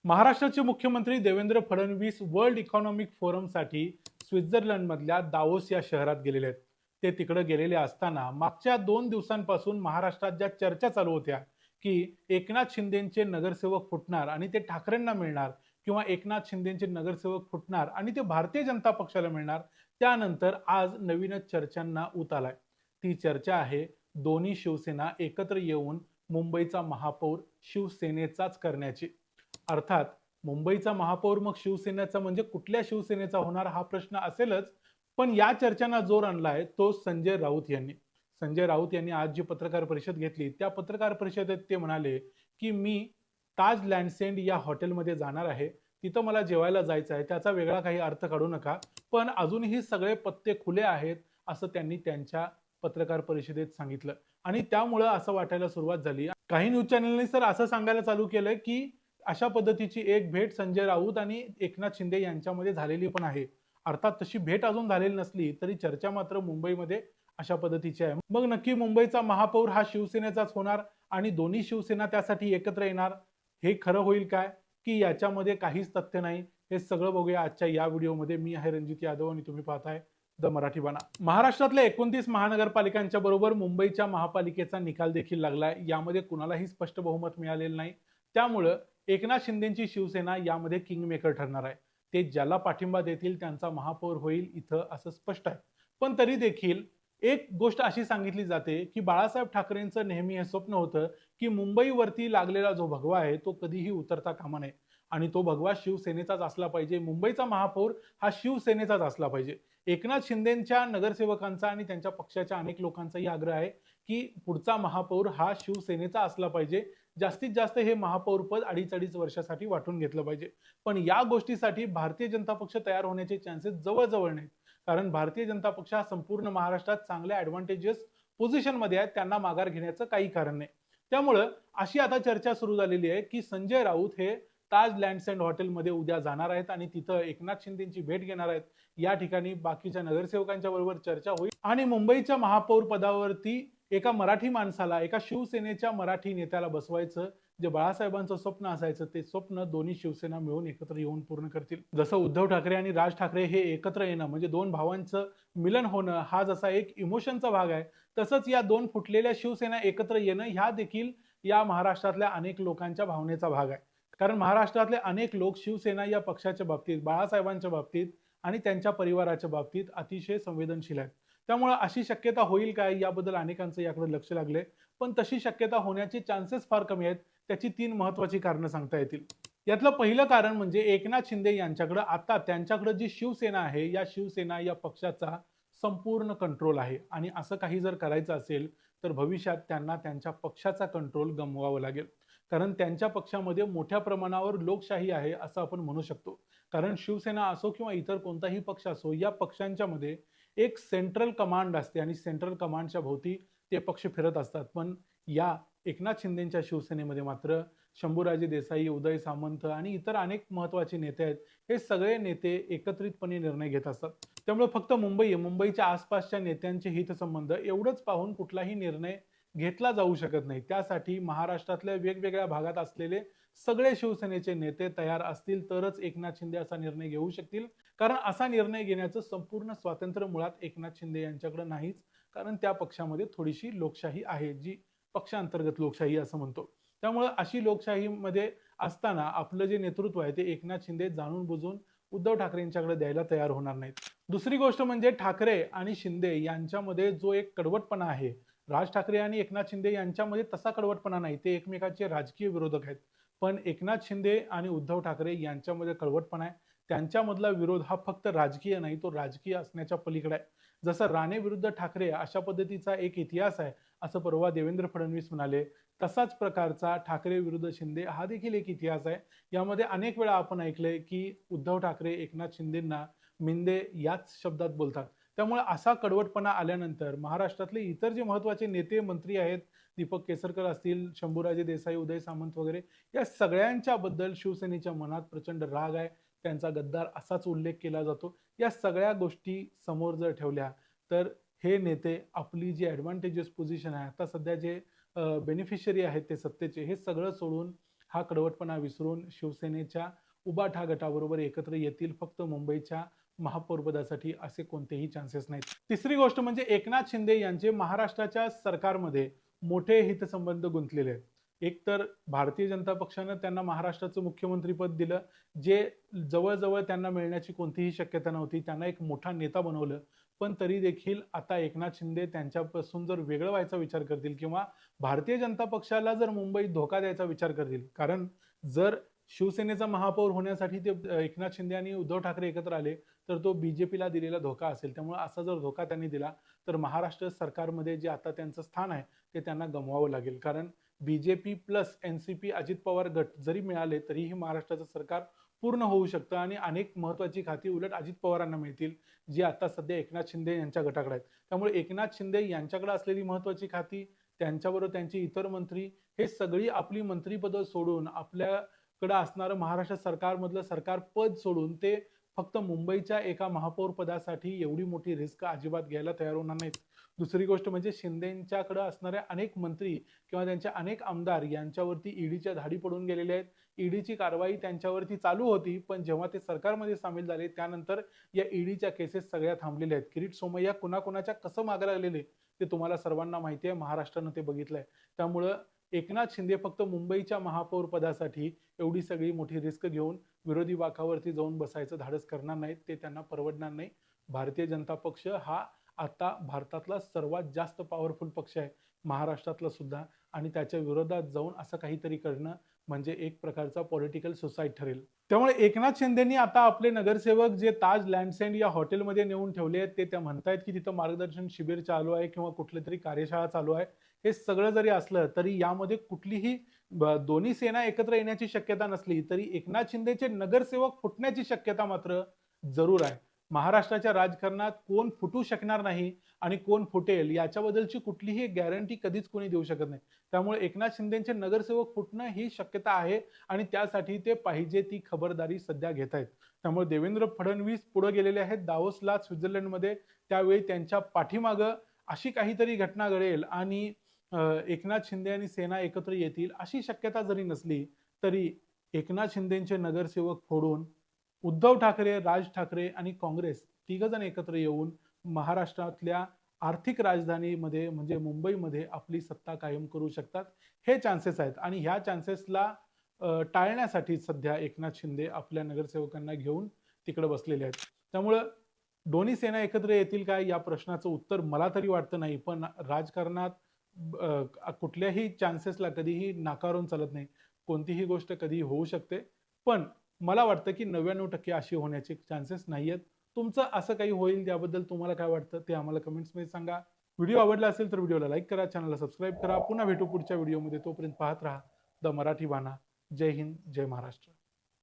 महाराष्ट्राचे मुख्यमंत्री Devendra Fadnavis world economic फोरमसाठी स्वित्झर्लंडमधल्या दावोस या शहरात गेलेले आहेत. ते तिकडे गेलेले असताना मागच्या 2 दिवसांपासून महाराष्ट्रात ज्या चर्चा चालू होत्या की एकनाथ शिंदेचे नगरसेवक फुटणार आणि ते ठाकरेंना मिळणार, किंवा एकनाथ शिंदेचे नगरसेवक फुटणार आणि ते भारतीय जनता पक्षाला मिळणार, त्यानंतर आज नवीनच चर्चांना ऊत आलाय. ती चर्चा आहे दोन्ही शिवसेना एकत्र येऊन मुंबईचा महापौर शिवसेनेचाच करण्याची. अर्थात मुंबईचा महापौर मग शिवसेनेचा म्हणजे कुठल्या शिवसेनेचा होणार हा प्रश्न असेलच. पण या चर्चांना जोर आणलाय तो संजय राऊत यांनी. संजय राऊत यांनी आज जी पत्रकार परिषद घेतली त्या पत्रकार परिषदेत ते म्हणाले की मी ताज लँडसेंड या हॉटेलमध्ये जाणार आहे, तिथं मला जेवायला जायचं आहे, त्याचा वेगळा काही अर्थ काढू नका, पण अजूनही सगळे पत्ते खुले आहेत, असं त्यांनी त्यांच्या पत्रकार परिषदेत सांगितलं. आणि त्यामुळं असं वाटायला सुरुवात झाली, काही न्यूज चॅनलने तर असं सांगायला चालू केलं की अशा पद्धतीची एक भेट संजय राऊत आणि एकनाथ शिंदे यांच्यामध्ये झालेली पण आहे. अर्थात तशी भेट अजून झालेली नसली तरी चर्चा मात्र मुंबईमध्ये अशा पद्धतीची आहे. मग नक्की मुंबईचा महापौर हा शिवसेनेचाच होणार आणि दोन्ही शिवसेना त्यासाठी एकत्र येणार, हे खरं होईल काय की याच्यामध्ये काहीच तथ्य नाही? हे सगळं बघूया आजच्या या व्हिडिओमध्ये. मी आहे रणजित यादव आणि तुम्ही पाहताय द मराठी बाणा. महाराष्ट्रातल्या 29 महानगरपालिकांच्या बरोबर मुंबईच्या महापालिकेचा निकाल देखील लागलाय. यामध्ये कुणालाही स्पष्ट बहुमत मिळालेलं नाही. त्यामुळं एकनाथ शिंदेची शिवसेना यामध्ये किंगमेकर ठरणार आहे. ते ज्याला पाठिंबा देतील त्यांचा महापौर होईल इथं असं स्पष्ट आहे. पण तरी देखील एक गोष्ट अशी सांगितली जाते की बाळासाहेब ठाकरेंचं नेहमी हे स्वप्न होतं की मुंबईवरती लागलेला जो भगवा आहे तो कधीही उतरता कामा नये आणि तो भगवा शिवसेनेचाच असला पाहिजे. मुंबईचा महापौर हा शिवसेनेचाच असला पाहिजे. एकनाथ शिंदेच्या नगरसेवकांचा आणि त्यांच्या पक्षाच्या अनेक लोकांचाही आग्रह आहे की पुढचा महापौर हा शिवसेनेचा असला पाहिजे. जास्तीत जास्त हे महापौर पद 2.5 वर्षासाठी वाटून घेतलं पाहिजे. पण या गोष्टीसाठी भारतीय जनता पक्ष तयार होण्याचे चान्सेस जवळजवळ नाहीत. कारण भारतीय जनता पक्ष हा संपूर्ण महाराष्ट्रात चांगल्या ऍडव्हान्टेजेस पोझिशन मध्ये आहे, त्यांना माघार घेण्याचं काही कारण नाही. त्यामुळं अशी आता चर्चा सुरू झालेली आहे की संजय राऊत हे ताज लँडसेंड हॉटेलमध्ये उद्या जाणार आहेत आणि तिथं एकनाथ शिंदेची भेट घेणार आहेत. या ठिकाणी बाकीच्या नगरसेवकांच्या बरोबर चर्चा होईल आणि मुंबईच्या महापौर पदावरती एका मराठी माणसाला, एका शिवसेनेच्या मराठी नेत्याला बसवायचं, जे बाळासाहेबांचं स्वप्न असायचं ते स्वप्न दोन्ही शिवसेना मिळून एकत्र येऊन पूर्ण करतील. जसं उद्धव ठाकरे आणि राज ठाकरे हे एकत्र येणं म्हणजे दोन भावांचं मिलन होणं हा जसा एक इमोशनचा भाग आहे, तसंच या दोन फुटलेल्या शिवसेना एकत्र येणं ह्या देखील या महाराष्ट्रातल्या अनेक लोकांच्या भावनेचा भाग आहे. कारण महाराष्ट्रातले अनेक लोक शिवसेना या पक्षाच्या बाबतीत, बाळासाहेबांच्या बाबतीत आणि त्यांच्या परिवाराच्या बाबतीत अतिशय संवेदनशील आहेत. त्यामुळे अशी शक्यता होईल काय याबद्दल अनेकांचं याकडे लक्ष लागले. पण तशी शक्यता होण्याचे चान्सेस फार कमी आहेत. त्याची 3 महत्वाची कारणं सांगता येतील. यातलं पहिलं कारण म्हणजे एकनाथ शिंदे यांच्याकडे आता त्यांच्याकडे जी शिवसेना आहे, या शिवसेना या पक्षाचा संपूर्ण कंट्रोल आहे आणि असं काही जर करायचं असेल तर भविष्यात त्यांना त्यांच्या पक्षाचा कंट्रोल गमवावा लागेल. कारण त्यांच्या पक्षामध्ये मोठ्या प्रमाणावर लोकशाही आहे असं आपण म्हणू शकतो. कारण शिवसेना असो किंवा इतर कोणताही पक्ष असो, या पक्षांच्या मध्ये एक सेंट्रल कमांड असते आणि सेंट्रल कमांडच्या भोवती ते पक्ष फिरत असतात. पण या एकनाथ शिंदेच्या शिवसेनेमध्ये मात्र शंभूराजे देसाई, उदय सामंत आणि इतर अनेक महत्वाचे नेते आहेत. हे सगळे नेते एकत्रितपणे निर्णय घेत असतात. त्यामुळे फक्त मुंबईच्या आसपासच्या नेत्यांचे हितसंबंध एवढंच पाहून कुठलाही निर्णय घेतला जाऊ शकत नाही. त्यासाठी महाराष्ट्रातल्या वेगवेगळ्या भागात असलेले सगळे शिवसेनेचे नेते तयार असतील तरच एकनाथ शिंदे असा निर्णय घेऊ शकतील. कारण असा निर्णय घेण्याचं संपूर्ण स्वातंत्र्य मुळात एकनाथ शिंदे यांच्याकडे नाहीच. कारण त्या पक्षामध्ये थोडीशी लोकशाही आहे, जी पक्षांतर्गत लोकशाही असं म्हणतो. त्यामुळे अशी लोकशाहीमध्ये असताना आपलं जे नेतृत्व आहे ते एकनाथ शिंदे जाणून बुजून उद्धव ठाकरेंच्याकडे द्यायला तयार होणार नाहीत. दुसरी गोष्ट म्हणजे ठाकरे आणि शिंदे यांच्यामध्ये जो एक कडवटपणा आहे, राज ठाकरे आणि एकनाथ शिंदे यांच्यामध्ये तसा कडवटपणा नाही. ते एकमेकांचे राजकीय विरोधक आहेत. पण एकनाथ शिंदे आणि उद्धव ठाकरे यांच्यामध्ये कडवटपणा आहे. त्यांच्यामधला विरोध हा फक्त राजकीय नाही, तो राजकीय असण्याच्या पलीकडे आहे. जसं राणे विरुद्ध ठाकरे अशा पद्धतीचा एक इतिहास आहे असं परवा देवेंद्र फडणवीस म्हणाले, तसाच प्रकारचा ठाकरे विरुद्ध शिंदे हा देखील एक इतिहास आहे. यामध्ये अनेक वेळा आपण ऐकलंय की उद्धव ठाकरे एकनाथ शिंदेंना मिंदे याच शब्दात बोलतात. त्यामुळे असा कडवटपणा आल्यानंतर महाराष्ट्रातले इतर जे महत्वाचे नेते मंत्री आहेत, दीपक केसरकर असतील, शंभूराजे देसाई, उदय सामंत वगैरे, या सगळ्यांच्या बद्दल शिवसेनेच्या मनात प्रचंड राग आहे. त्यांचा गद्दार असाच उल्लेख केला जातो. या सगळ्या गोष्टी समोर जर ठेवल्या तर हे नेते आपली जी ऍडव्हान्टेजेस पोझिशन आहे, आता सध्या जे बेनिफिशियरी आहेत ते सत्तेचे, हे सगळं सोडून हा कडवटपणा विसरून शिवसेनेच्या उबाठा गटाबरोबर एकत्र येतील फक्त मुंबईच्या महापौरपदासाठी असे कोणतेही चान्सेस नाहीत. तिसरी गोष्ट म्हणजे एकनाथ शिंदे यांचे महाराष्ट्राच्या सरकारमध्ये मोठे हितसंबंध गुंतलेले आहेत. एक तर भारतीय जनता पक्षानं त्यांना महाराष्ट्राचं मुख्यमंत्रीपद दिलं, जे जवळ-जवळ त्यांना मिळण्याची कोणतीही शक्यता नव्हती. त्यांना एक मोठा नेता बनवलं. पण तरी देखील आता एकनाथ शिंदे त्यांच्यापासून जर वेगळं व्हायचा विचार करतील किंवा भारतीय जनता पक्षाला जर मुंबईत धोका द्यायचा विचार करतील, कारण जर शिवसेनेचा महापौर होण्यासाठी ते एकनाथ शिंदे आणि उद्धव ठाकरे एकत्र आले, तर तो बीजेपीला दिलेला धोका असेल. त्यामुळे असा जर धोका त्यांनी दिला, तर महाराष्ट्र सरकारमध्ये जे आता त्यांचं स्थान आहे, ते त्यांना गमवावं लागेल. कारण BJP plus NCP Ajit Pawar गट जरी मिळाले, तरीही महाराष्ट्राचं सरकार पूर्ण होऊ शकतं आणि अनेक महत्त्वाची खाती उलट अजित पवारांना मिळतील, जी आता सध्या एकनाथ शिंदे यांच्या गटाकडे आहेत. त्यामुळे एकनाथ शिंदे यांच्याकडे असलेली महत्त्वाची खाती, त्यांच्याबरोबर त्यांची इतर मंत्री, हे सगळी आपली मंत्रिपदं सोडून आपल्याकडे असणारं महाराष्ट्र सरकारमधलं सरकार पद सोडून ते फक्त मुंबईच्या एका महापौर पदासाठी एवढी मोठी रिस्क अजिबात घ्यायला तयार होणार नाहीत. दुसरी गोष्ट म्हणजे शिंदेंच्याकडे असणारे अनेक मंत्री किंवा त्यांचे अनेक आमदार यांच्यावरती ईडीच्या धाडी पडून गेलेले आहेत. ईडीची कारवाई त्यांच्यावरती चालू होती, पण जेव्हा ते सरकारमध्ये सामील झाले त्यानंतर या ईडीच्या केसेस सगळ्या थांबलेल्या आहेत. किरीट सोमय्या कुणाकुणाच्या कसं मागे लागलेले ते तुम्हाला सर्वांना माहिती आहे, महाराष्ट्रानं ते बघितलंय. त्यामुळं एकनाथ शिंदे फक्त मुंबईच्या महापौर पदासाठी एवढी सगळी मोठी रिस्क घेऊन विरोधी बाकावरती जाऊन बसायचं धाडस करणार नाहीत. ते त्यांना परवडणार नाही. भारतीय जनता पक्ष हा आता भारतातला सर्वात जास्त पॉवरफुल पक्ष आहे, महाराष्ट्रातला सुद्धा, आणि त्याच्या विरोधात जाऊन असं काहीतरी करणं म्हणजे एक प्रकारचा पॉलिटिकल सुसाईड ठरेल. त्यामुळे एकनाथ शिंदेनी आता आपले नगरसेवक जे ताज लँडसेंड या हॉटेलमध्ये नेऊन ठेवले आहेत, ते म्हणतायत की तिथं मार्गदर्शन शिबिर चालू आहे किंवा कुठली तरी कार्यशाळा चालू आहे. हे सगळं जरी असलं तरी यामध्ये कुठलीही दोन्ही सेना एकत्र येण्याची शक्यता नसली तरी एकनाथ शिंदेचे नगरसेवक फुटण्याची शक्यता मात्र जरूर आहे. महाराष्ट्राच्या राजकारणात कोण फुटू शकणार नाही आणि कोण फुटेल याच्याबद्दलची कुठलीही गॅरंटी कधीच कोणी देऊ शकत नाही. त्यामुळे एकनाथ शिंदेचे नगरसेवक फुटणं ही शक्यता आहे आणि त्यासाठी ते पाहिजे ती खबरदारी सध्या घेत आहेत. त्यामुळे देवेंद्र फडणवीस पुढे गेलेले आहेत दावोसला स्वित्झर्लंडमध्ये. त्यावेळी त्यांच्या पाठीमागं अशी काहीतरी घटना घडेल आणि एकनाथ शिंदे आणि सेना एकत्र येतील अशी शक्यता जरी नसली तरी एकनाथ शिंदेचे नगरसेवक फोडून उद्धव ठाकरे, राज ठाकरे आणि काँग्रेस तिघजण एकत्र येऊन महाराष्ट्रातल्या आर्थिक राजधानीमध्ये म्हणजे मुंबईमध्ये आपली सत्ता कायम करू शकतात. हे चान्सेस आहेत आणि ह्या चान्सेसला टाळण्यासाठी सध्या एकनाथ शिंदे आपल्या नगरसेवकांना घेऊन तिकडे बसलेले आहेत. त्यामुळं दोन्ही सेना एकत्र येतील का या प्रश्नाचं उत्तर मला तरी वाटतं नाही. पण राजकारणात कुठल्याही चान्सेसला कधीही नाकारून चालत नाही. कोणतीही गोष्ट कधीही होऊ शकते. पण मला वाटतं की 99% अशी होण्याचे चान्सेस नाहीयेत. तुमचं असं काही होईल त्याबद्दल तुम्हाला काय वाटतं ते आम्हाला कमेंट्समध्ये सांगा. व्हिडिओ आवडला असेल तर व्हिडिओला लाईक करा, चॅनलला सबस्क्राईब करा. पुन्हा भेटू पुढच्या व्हिडिओमध्ये. तोपर्यंत पाहत राहा द मराठी बाणा. जय हिंद, जय महाराष्ट्र.